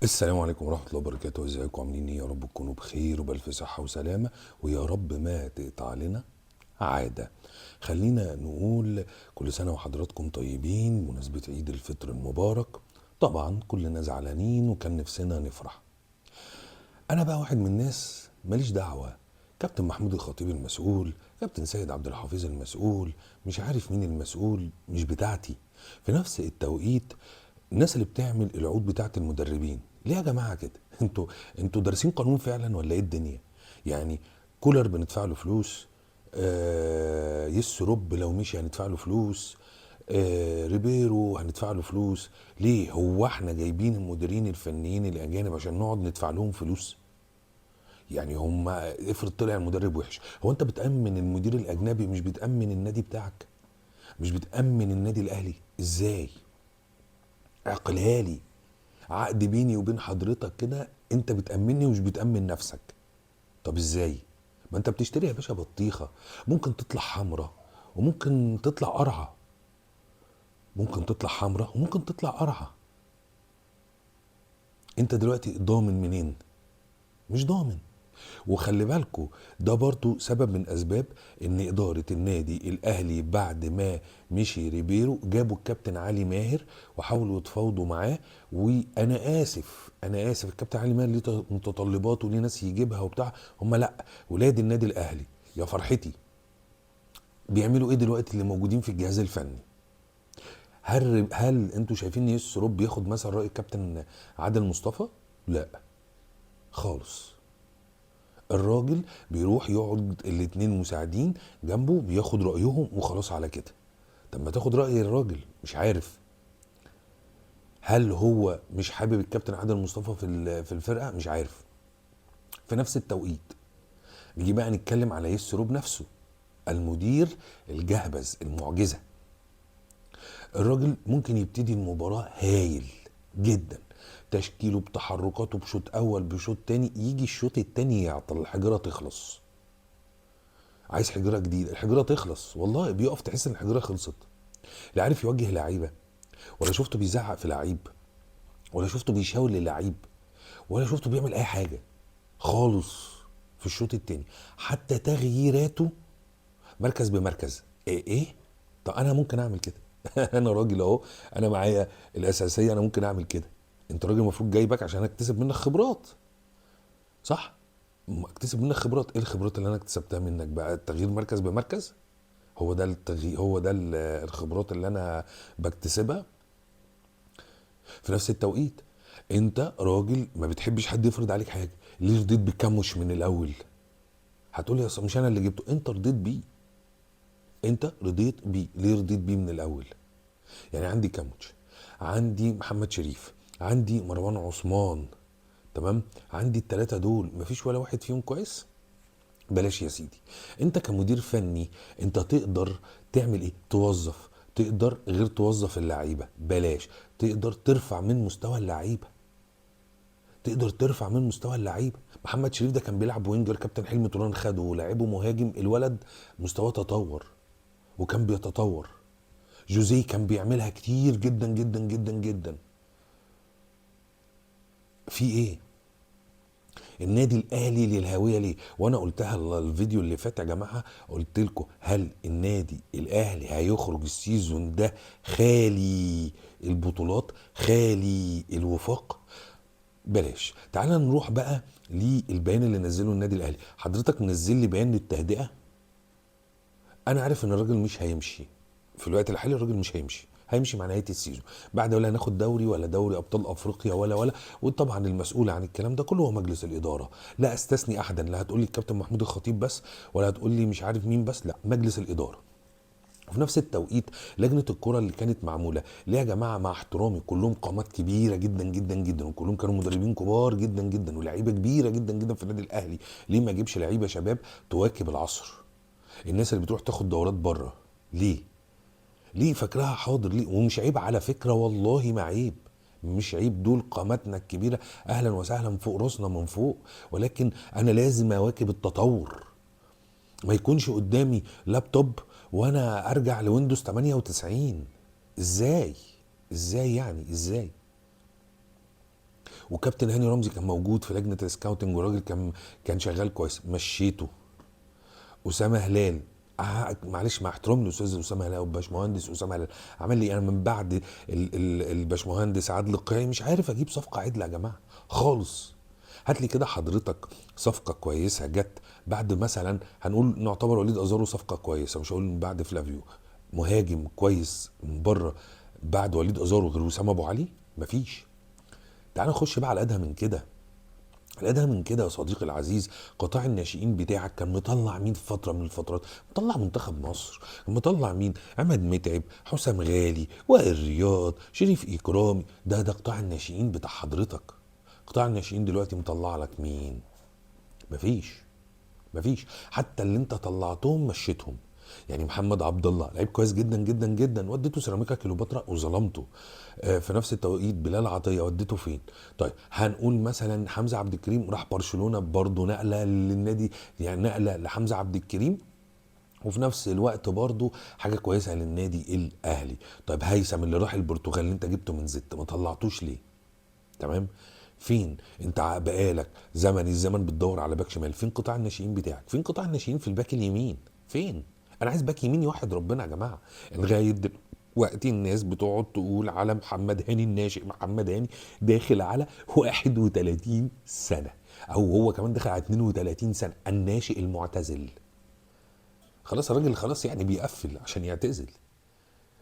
السلام عليكم ورحمة الله وبركاته. ازيكم عاملين ايه؟ يا رب تكونوا بخير وبألف صحة وسلامة، ويا رب ما تقطع لنا عادة. خلينا نقول كل سنة وحضراتكم طيبين بمناسبة عيد الفطر المبارك. طبعا كلنا زعلانين وكان نفسنا نفرح. انا بقى واحد من الناس ماليش دعوة. كابتن محمود الخطيب المسؤول، كابتن سيد عبد الحفيظ المسؤول، مش عارف مين المسؤول، مش بتاعتي. في نفس التوقيت الناس اللي بتعمل العقود بتاعت المدربين، ليه يا جماعة كده؟ انتوا دارسين قانون فعلا ولا ايه الدنيا؟ يعني كولر بندفع له فلوس، يس روب لو مشي هندفع له فلوس، ريبيرو هندفع له فلوس. ليه هو احنا جايبين المديرين الفنيين الاجانب عشان نقعد ندفع لهم فلوس؟ يعني هم افرض طلع المدرب وحش، هو انت بتأمن المدير الاجنبي مش بتأمن النادي بتاعك؟ مش بتأمن النادي الاهلي ازاي؟ اعقلها لي. عقد بيني وبين حضرتك كده، انت بتأمني ومش بتأمن نفسك. طب ازاي؟ ما انت بتشتري يا باشا بطيخة، ممكن تطلع حمرة وممكن تطلع قرعة، ممكن تطلع حمرة وممكن تطلع قرعة. انت دلوقتي ضامن منين؟ مش ضامن. وخلي بالكوا، ده برضو سبب من اسباب ان اداره النادي الاهلي بعد ما مشي ريبيرو جابوا الكابتن علي ماهر وحاولوا يتفاوضوا معاه. وانا اسف، انا اسف، الكابتن علي ماهر ليه متطلبات وليه ناس يجيبها وبتاع. هم لا، ولاد النادي الاهلي يا فرحتي بيعملوا ايه دلوقتي اللي موجودين في الجهاز الفني؟ هل انتوا شايفين ان يوسف روب بياخد مثلا راي الكابتن عادل مصطفى؟ لا خالص. الراجل بيروح يقعد الاتنين مساعدين جنبه بياخد رأيهم وخلاص على كده. طب ما تاخد رأي الراجل. مش عارف، هل هو مش حابب الكابتن عادل مصطفى في الفرقة؟ مش عارف. في نفس التوقيت نيجي بقى نتكلم على ياسر روب نفسه، المدير الجهبذ المعجزة. الراجل ممكن يبتدي المباراة هايل جدا، تشكيله بتحركاته بشوط اول بشوط تاني، يجي الشوط التاني يعطل، الحجرة تخلص. عايز حجرة جديدة، الحجرة تخلص، والله بيقف تحس ان الحجرة خلصت. لا عارف يوجه لعيبة، ولا شفته بيزعق في لعيب، ولا شفته بيشاور للعيب، ولا شفته بيعمل اي حاجة خالص. في الشوط التاني حتى تغييراته مركز بمركز. ايه طب انا ممكن اعمل كده؟ انا راجل اهو، انا معايا الاساسيه، انا ممكن اعمل كده. انت راجل المفروض جايبك عشان اكتسب منك خبرات، صح؟ اكتسب منك خبرات. ايه الخبرات اللي انا اكتسبتها منك بقى؟ التغيير مركز بمركز؟ هو ده التغيير؟ هو ده الخبرات اللي انا بكتسبها؟ في نفس التوقيت انت راجل ما بتحبش حد يفرض عليك حاجه، ليه رضيت بكمش من الاول؟ هتقولي يا مش انا اللي جبته، انت رضيت بيه. انت رضيت بيه، ليه رضيت بيه من الاول؟ يعني عندي كاموتش، عندي محمد شريف، عندي مروان عثمان، تمام؟ عندي التلاتة دول مفيش ولا واحد فيهم كويس؟ بلاش يا سيدي. انت كمدير فني انت تقدر تعمل ايه؟ توظف. تقدر غير توظف اللعيبة، بلاش. تقدر ترفع من مستوى اللعيبة، تقدر ترفع من مستوى اللعيبة. محمد شريف ده كان بيلعب وينجر، كابتن حلمي طولان خده ولعبه مهاجم، الولد مستواه تطور وكان بيتطور. جوزيه كان بيعملها كتير جدا جدا جدا جدا. في ايه؟ النادي الاهلي للهويه ليه؟ وانا قلتها الفيديو اللي فات يا جماعه، قلت لكم هل النادي الاهلي هيخرج السيزون ده خالي البطولات، خالي الوفاق؟ بلاش. تعال نروح بقى للبيان اللي نزله النادي الاهلي. حضرتك منزل لي بيان للتهدئه. انا عارف ان الراجل مش هيمشي في الوقت الحالي، الراجل مش هيمشي، هيمشي مع نهايه السيزون، بعد ولا هناخد دوري ولا دوري ابطال افريقيا ولا. وطبعا المسؤول عن الكلام ده كله هو مجلس الاداره. لا استثني احدا، لا هتقول لي الكابتن محمود الخطيب بس، ولا هتقول لي مش عارف مين بس، لا مجلس الاداره. وفي نفس التوقيت لجنه الكره اللي كانت معموله ليه يا جماعه؟ مع احترامي كلهم قامات كبيره جدا جدا جدا، وكلهم كانوا مدربين كبار جدا جدا ولاعيبه كبيره جدا جدا في النادي الاهلي. ليه ما اجيبش لعيبه شباب تواكب العصر؟ الناس اللي بتروح تاخد دورات بره، ليه؟ ليه فاكرها حاضر؟ ليه؟ ومش عيب على فكره، والله ما عيب، مش عيب، دول قاماتنا الكبيره، اهلا وسهلا، فوق راسنا من فوق. ولكن انا لازم اواكب التطور. ما يكونش قدامي لابتوب وانا ارجع لويندوز 98. ازاي؟ ازاي يعني؟ ازاي؟ وكابتن هاني رمزي كان موجود في لجنه السكاوتنج، وراجل كان شغال كويس، مشيته. اسامه هلال، معلش مع احترامي للاستاذ اسامه هلال والباشمهندس اسامه هلال، عمل لي انا من بعد الباشمهندس عادل القيعي مش عارف اجيب صفقه عدله يا جماعه خالص. هات لي كده حضرتك صفقه كويسه جت بعد مثلا، هنقول نعتبر وليد ازارو صفقه كويسه، مش هقول من بعد فلافيو، مهاجم كويس من بره بعد وليد ازارو غير وسام ابو علي؟ مفيش. تعال نخش بقى على الادهى من كده. الادهى من كده يا صديقي العزيز، قطاع الناشئين بتاعك كان مطلع مين في فتره من الفترات؟ مطلع منتخب مصر، كان مطلع مين؟ عماد متعب، حسام غالي، وائل رياض، شريف اكرامي. ده قطاع الناشئين بتاع حضرتك. قطاع الناشئين دلوقتي مطلع لك مين؟ مفيش. حتى اللي انت طلعتهم مشيتهم. يعني محمد عبد الله لعيب كويس جدا جدا جدا، وديته سيراميكا كليوباترا وظلمته. في نفس التوقيت بلال عطيه وديته فين؟ طيب هنقول مثلا حمزه عبد الكريم راح برشلونه، برضه نقله للنادي، يعني نقله لحمزه عبد الكريم، وفي نفس الوقت برضه حاجه كويسه للنادي الاهلي. طيب هيثم اللي راح البرتغال اللي انت جبته من زد ما طلعتوش ليه؟ تمام. فين انت بقالك زمن الزمن بتدور على باك شمال؟ فين قطاع الناشئين بتاعك؟ فين قطاع الناشئين في الباك اليمين؟ فين؟ انا عايز باك يمين يوحد ربنا يا جماعه. لغايه دلوقتي الناس بتقعد تقول على محمد هاني الناشئ، محمد هاني داخل على 31 سنه، او هو كمان داخل على 32 سنه، الناشئ المعتزل. خلاص الراجل خلاص يعني بيقفل عشان يعتزل،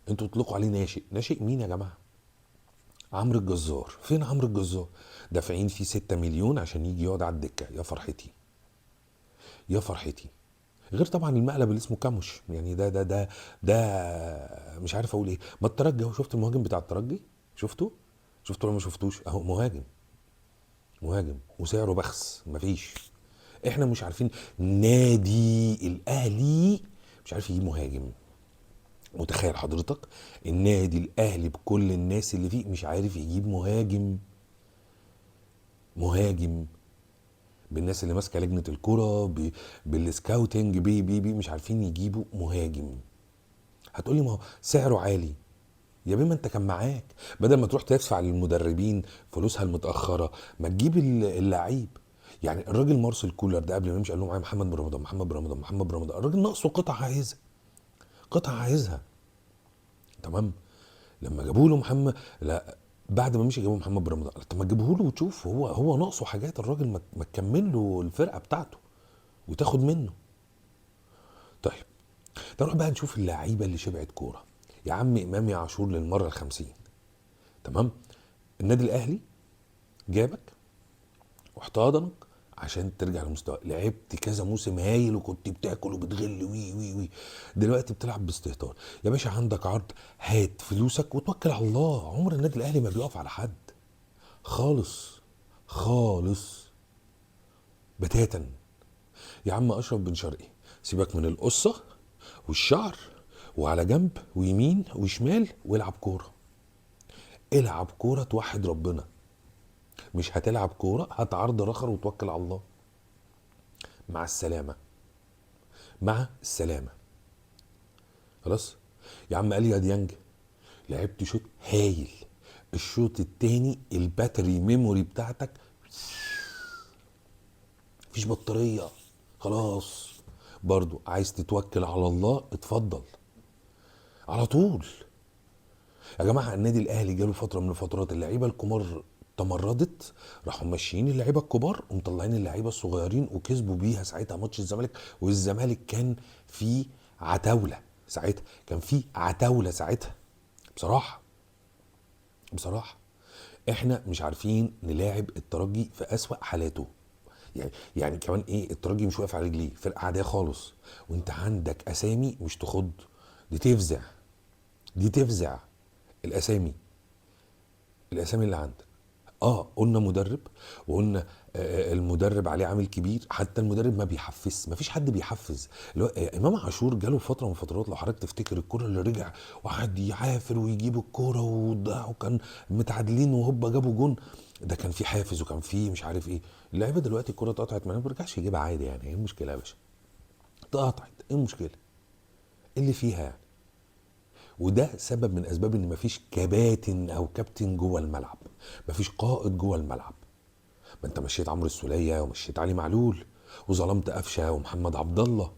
انتوا تطلقوا عليه ناشئ. ناشئ مين يا جماعه؟ عمرو الجزار، فين عمرو الجزار؟ دافعين فيه 6 مليون عشان يجي يقعد على الدكه. يا فرحتي يا فرحتي. غير طبعا المقلب اللي اسمه كاموش، يعني ده مش عارف اقول ايه. ما الترجي اهو، شفت المهاجم بتاع الترجي؟ شفته؟ شفته ولا ما شفتوش؟ اهو مهاجم وسعره بخس، مفيش. احنا مش عارفين، نادي الاهلي مش عارف يجيب مهاجم. متخيل حضرتك؟ النادي الاهلي بكل الناس اللي فيه مش عارف يجيب مهاجم بالناس اللي ماسكه لجنه الكره، بالسكاوتنج، بي مش عارفين يجيبوا مهاجم. هتقولي ما هو سعره عالي. يا بيه ما انت كان معاك، بدل ما تروح تدفع للمدربين فلوسها المتاخره ما تجيب اللعيب. يعني الراجل مارسيل كولر ده قبل ما يمشي قال لهم معايا محمد بن رمضان، الراجل ناقصه قطعه عايزها. تمام. لما جابوا له محمد، لا، بعد ما مشي جابوا محمد بن رمضان. طب ما تجيبه له وتشوف، هو ناقصه حاجات الراجل، ما تكمل له الفرقه بتاعته وتاخد منه. طيب نروح بقى نشوف اللعيبه اللي شبعت كوره. يا عم امامي عاشور للمره ال50. تمام. النادي الاهلي جابك واحتضنك عشان ترجع لمستوى، لعبت كذا موسم هايل وكنت بتاكل وبتغل وي. دلوقتي بتلعب باستهتار. يا باشا عندك عرض، هات فلوسك وتوكل على الله. عمر النادي الاهلي ما بيقف على حد خالص خالص بتاتا. يا عم اشرف بن شرقي، سيبك من القصه والشعر، وعلى جنب ويمين وشمال، والعب كوره. العب كوره توحد ربنا. مش هتلعب كوره، هات عرض رخر وتوكل على الله. مع السلامه، مع السلامه. خلاص. يا عم اليا ديانج، لعبت شوط هايل. الشوط التاني الباتري ميموري بتاعتك مفيش بطاريه، خلاص. برضو عايز تتوكل على الله، اتفضل على طول. يا جماعه النادي الاهلي جاله فتره من الفترات اللعيبه الكبار تمردت، راحوا ماشيين اللعيبه الكبار ومطلعين اللعيبه الصغيرين، وكسبوا بيها ساعتها ماتش الزمالك. والزمالك كان في عتاوله ساعتها، ساعتها. بصراحه بصراحه احنا مش عارفين نلاعب الترجي في اسوأ حالاته. يعني كمان ايه، الترجي مش واقف على رجليه، فرقه عاديه خالص، وانت عندك اسامي مش تخض. دي تفزع، دي تفزع. الاسامي الاسامي اللي عندك. قلنا مدرب، وقلنا المدرب عليه عامل كبير. حتى المدرب ما بيحفز، ما فيش حد بيحفز. اللي هو امام عاشور جاله فتره من فترات، لو حضرتك تفتكر الكره اللي رجع وقعد يعافر ويجيب الكوره وكان متعادلين وهوبا جابوا جون، ده كان في حافز وكان في مش عارف ايه. اللعيبه دلوقتي الكوره اتقطعت ما بيرجعش يجيبها عادي. يعني ايه المشكله يا باشا؟ اتقطعت، ايه المشكله؟ إيه اللي فيها يعني؟ وده سبب من اسباب ان مفيش كباتن او كابتن جوه الملعب، مفيش قائد جوه الملعب. ما انت مشيت عمرو السولية ومشيت علي معلول وظلمت قفشه ومحمد عبد الله،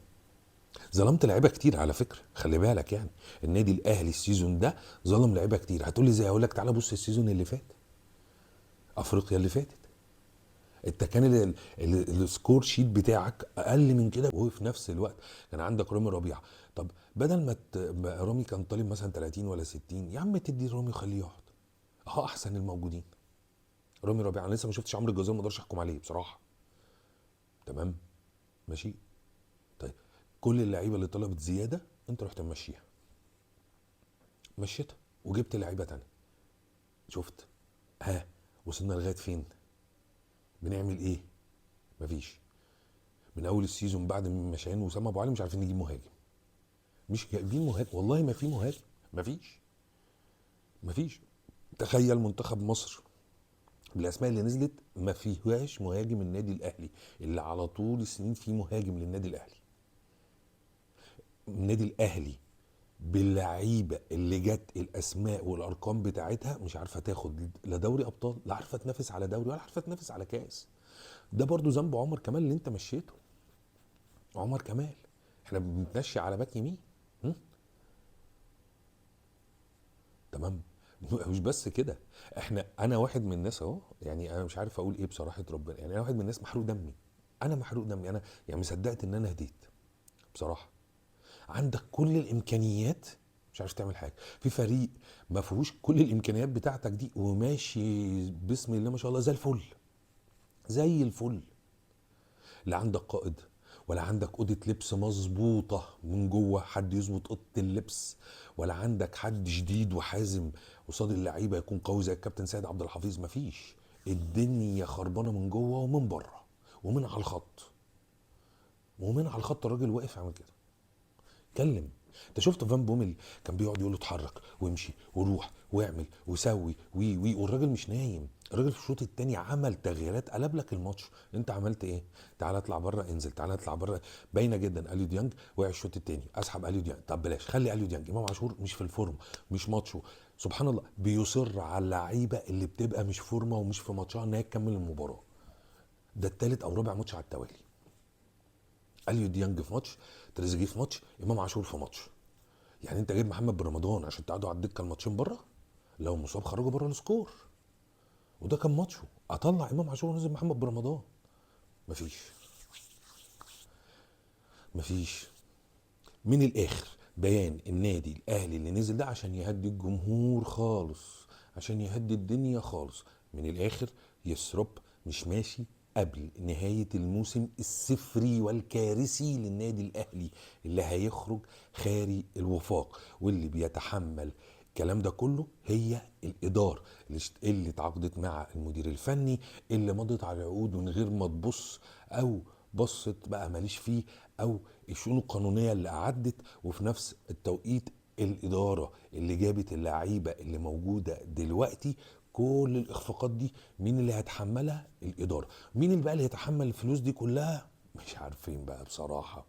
ظلمت لعيبه كتير على فكره، خلي بالك يعني. النادي الاهلي السيزون ده ظلم لعيبه كتير. هتقول لي ازاي؟ اقول لك تعالى بص السيزون اللي فات، افريقيا اللي فاتت، انت كان السكور شيت بتاعك اقل من كده، وفي نفس الوقت كان عندك رامي ربيعه. طب بدل ما رامي كان طالب مثلا 30 ولا 60، يا عم تدي رامي خليه يقعد، اهو احسن الموجودين. رامي ربيعه انا لسه ما شفتش عمرو الجزار، ما اقدرش احكم عليه بصراحه. تمام، ماشي. طيب كل اللعيبه اللي طلبت زياده انت رحت ممشيها، مشيتها وجبت لعيبه تانية. شفت؟ ها، وصلنا لغايه فين؟ بنعمل ايه؟ مفيش. من اول السيزون بعد ما مشيان وسام ابو علي مش عارفين نجيب مهاجم، مش جايبين مهاجم، والله ما في مهاجم، مفيش. تخيل منتخب مصر بالاسماء اللي نزلت ما فيهاش مهاجم النادي الاهلي، اللي على طول السنين فيه مهاجم للنادي الاهلي. النادي الاهلي باللعيبه اللي جت الاسماء والارقام بتاعتها مش عارفه تاخد لا دوري ابطال، لا عارفه تنافس على دوري، ولا عارفه تنافس على كاس. ده برضو ذنب عمر كمال اللي انت مشيته. عمر كمال احنا بنتمشي على باك يمين. تمام. مش بس كده، انا واحد من الناس اهو، يعني انا مش عارف اقول ايه بصراحه ربنا، يعني انا واحد من الناس محروق دمي. انا محروق دمي، انا يعني مصدقت ان انا هديت بصراحه. عندك كل الامكانيات مش عارف تعمل حاجه في فريق ما فيهوش كل الامكانيات بتاعتك دي، وماشي بسم الله ما شاء الله زي الفل، زي الفل. لا عندك قائد، ولا عندك اوضه لبس مظبوطه من جوه حد يظبط اوضه اللبس، ولا عندك حد جديد وحازم قصاد اللعيبه يكون قوي زي الكابتن سيد عبد الحفيظ. مفيش. الدنيا خربانه من جوه ومن بره ومن على الخط، ومن على الخط الراجل واقف عامل كده. اتكلم. انت شفت فان بومل كان بيقعد يقول له اتحرك وامشي وروح واعمل وسوي وي وي، والراجل مش نايم. الراجل في الشوط الثاني عمل تغييرات قلب لك الماتش. انت عملت ايه؟ تعالى اطلع بره، انزل، تعالى اطلع بره. باينه جدا اليو ديانج وقع الشوط الثاني، اسحب اليو ديانج. طب بلاش، خلي اليو ديانج. امام عاشور مش في الفورم، مش ماتشه. سبحان الله بيصر على اللعيبه اللي بتبقى مش فورمه ومش في ماتشها ان هي تكمل المباراه. ده الثالث او رابع ماتش على التوالي. اليو ديانج في ماتش، تريزيجيه في ماتش، امام عاشور في ماتش. يعني انت جايب محمد بن رمضان عشان تقعدوا على الدكه الماتشين بره؟ لو مصاب خرجوا بره السكور، وده كان ماتشه. اطلع امام عاشور ونزل محمد بن رمضان؟ مفيش. مفيش. من الاخر بيان النادي الاهلي اللي نزل ده عشان يهدي الجمهور خالص، عشان يهدي الدنيا خالص. من الاخر يسرب مش ماشي قبل نهاية الموسم الصفري والكارثي للنادي الأهلي، اللي هيخرج خاري الوفاق. واللي بيتحمل الكلام ده كله هي الإدارة اللي اتعاقدت مع المدير الفني، اللي مضت على عقود من غير ما تبص، أو بصت بقى ماليش فيه، أو الشؤون القانونية اللي أعدت. وفي نفس التوقيت الإدارة اللي جابت اللعيبة اللي موجودة دلوقتي. كل الإخفاقات دي مين اللي هيتحملها؟ الإدارة. مين اللي بقى اللي هيتحمل الفلوس دي كلها؟ مش عارفين بقى بصراحة،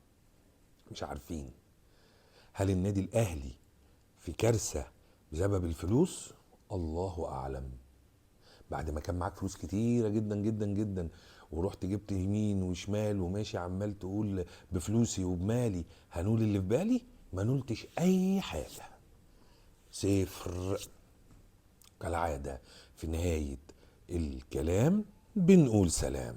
مش عارفين. هل النادي الأهلي في كارثة بسبب الفلوس؟ الله أعلم. بعد ما كان معاك فلوس كتيرة جدا جدا جدا، ورحت جبت يمين وشمال وماشي عمال تقول بفلوسي وبمالي هنول اللي في بالي، ما نلتش أي حاجة، صفر. كالعادة في نهاية الكلام بنقول سلام.